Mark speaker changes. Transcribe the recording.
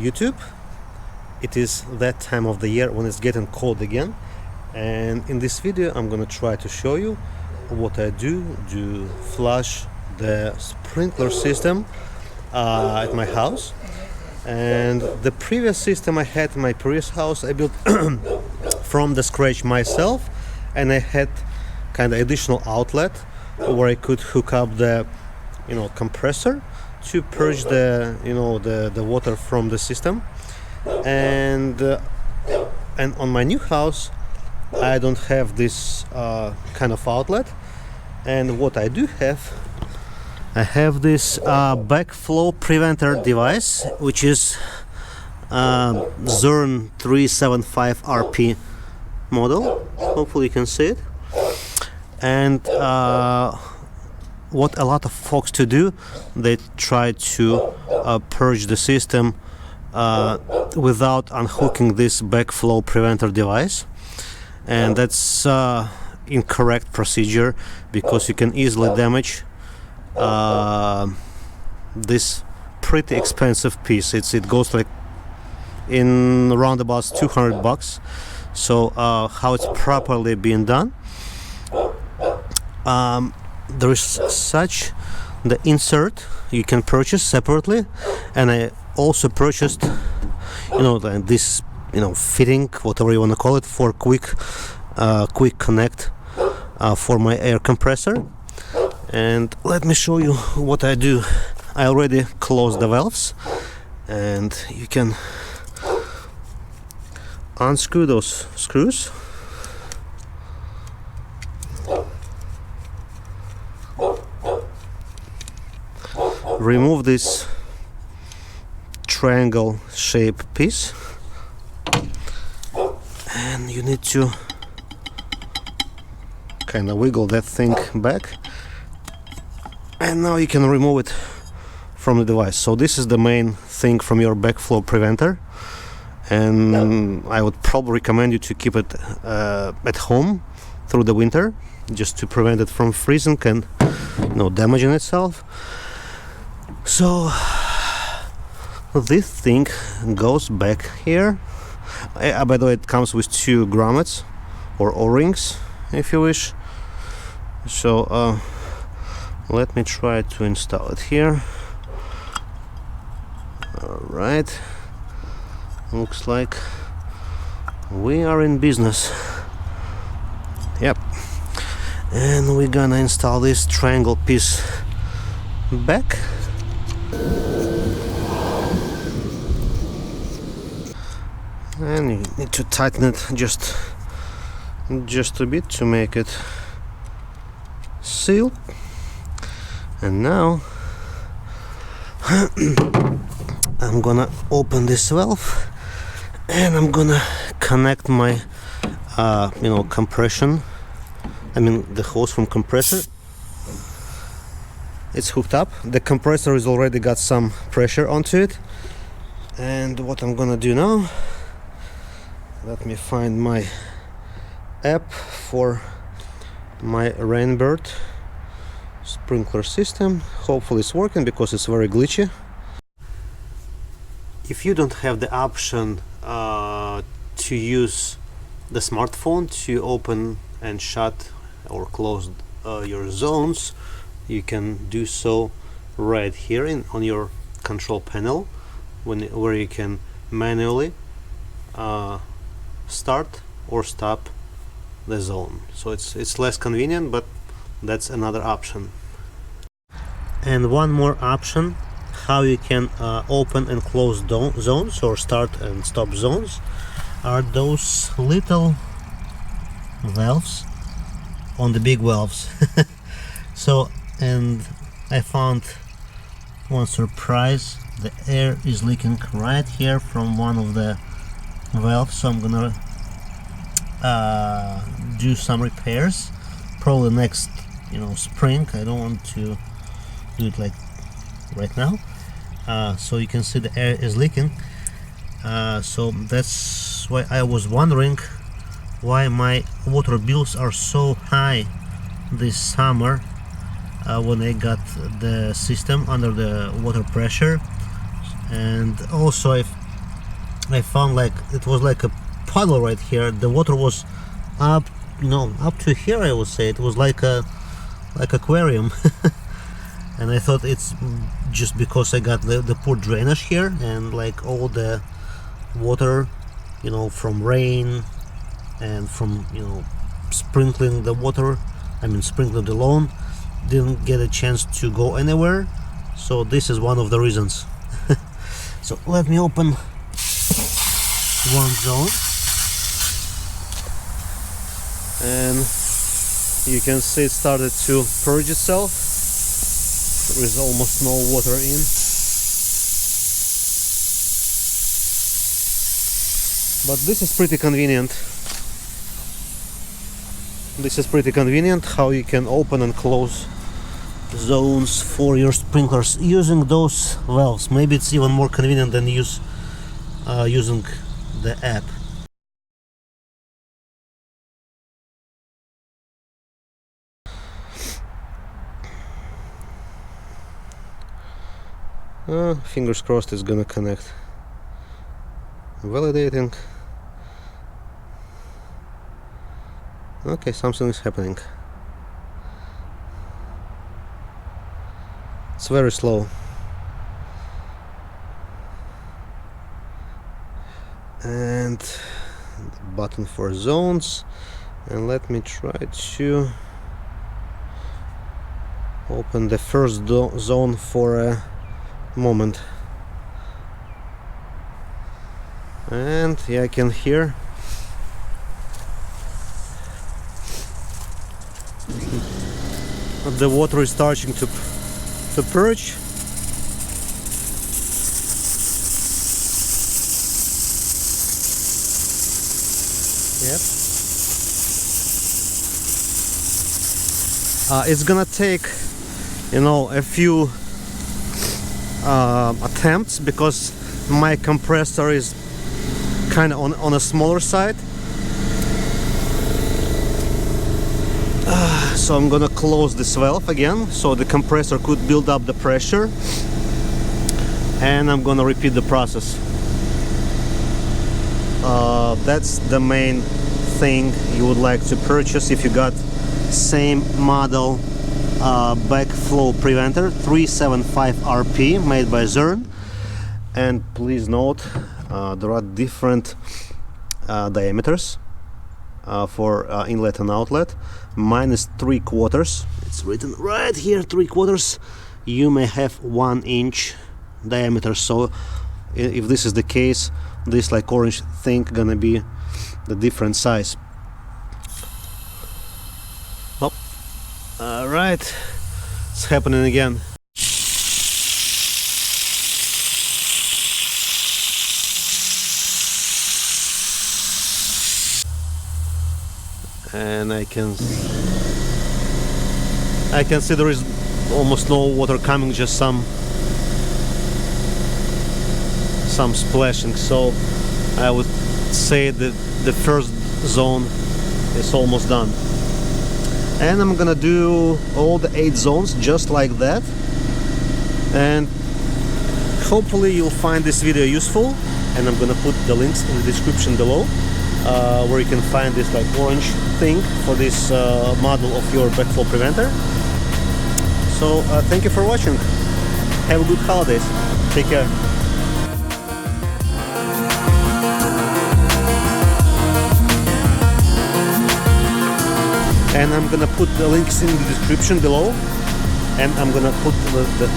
Speaker 1: YouTube. It is that time of the year when it's getting cold again, and in this video I'm gonna try to show you what I do to flush the sprinkler system at my house. And the previous system I had in my previous house I built from the scratch myself, and I had kind of additional outlet where I could hook up the compressor to purge the the water from the system. And on my new house I don't have this kind of outlet, and what I do have, I have this backflow preventer device, which is ZURN 375 RP model. Hopefully you can see it. And what a lot of folks to do, they try to purge the system without unhooking this backflow preventer device, and that's incorrect procedure, because you can easily damage this pretty expensive piece. It goes like in around about $200. So how it's properly being done, there is such the insert you can purchase separately, and I also purchased this fitting, whatever you want to call it, for quick connect for my air compressor. And let me show you what I do. I already closed the valves, and you can unscrew those screws. Remove this triangle shape piece, and you need to kind of wiggle that thing back, and now you can remove it from the device. So this is the main thing from your backflow preventer, and I would probably recommend you to keep it at home through the winter, just to prevent it from freezing and damaging itself. So this thing goes back here. By the way, it comes with 2 grommets or O-rings if you wish. So let me try to install it here. Alright, looks like we are in business. Yep. And we're gonna install this triangle piece back. And you need to tighten it just a bit to make it seal. And now I'm gonna open this valve, and I'm gonna connect my compression, the hose from compressor. It's hooked up. The compressor has already got some pressure onto it. And what I'm gonna do now, let me find my app for my Rainbird sprinkler system. Hopefully it's working, because it's very glitchy. If you don't have the option to use the smartphone to open and shut or close your zones, you can do so right here on your control panel, where you can manually start or stop the zone. So it's less convenient, but that's another option. And one more option, how you can open and close zones or start and stop zones, are those little valves on the big valves. So, and I found one surprise. The air is leaking right here from one of the valves, so I'm gonna do some repairs probably next spring. I don't want to do it like right now. So you can see the air is leaking. So that's why I was wondering why my water bills are so high this summer when I got the system under the water pressure. And also I found like it was like a puddle right here. The water was up, you know, up to here. I would say it was like aquarium. And I thought it's just because I got the poor drainage here, and like all the water, you know, from rain and from, you know, sprinkling the water, sprinkling the lawn, didn't get a chance to go anywhere. So this is one of the reasons. So let me open one zone, and you can see it started to purge itself. There is almost no water in. But this is pretty convenient. This is pretty convenient how you can open and close zones for your sprinklers using those valves. Maybe it's even more convenient than using the app. Fingers crossed it's gonna connect. Validating. Okay, something is happening. It's very slow. And the button for zones. And let me try to open the first zone for a moment. And yeah, I can hear the water is starting to purge. Yep. It's gonna take, you know, a few attempts because my compressor is kind of on a smaller side. So I'm gonna close this valve again so the compressor could build up the pressure, and I'm gonna repeat the process. That's the main thing you would like to purchase if you got same model Backflow Preventer 375 RP made by ZURN. And please note there are different diameters for inlet and outlet. Mine is 3/4. It's written right here, 3/4. You may have 1 inch diameter. So if this is the case, this like orange thing gonna be the different size. Oh, all right, it's happening again. And I can see there is almost no water coming, just some splashing. So I would say that the first zone is almost done, and I'm gonna do all the 8 zones just like that. And hopefully you'll find this video useful, and I'm gonna put the links in the description below, where you can find this like orange thing for this model of your backflow preventer. So thank you for watching. Have a good holidays. Take care. And I'm gonna put the links in the description below, and I'm gonna put the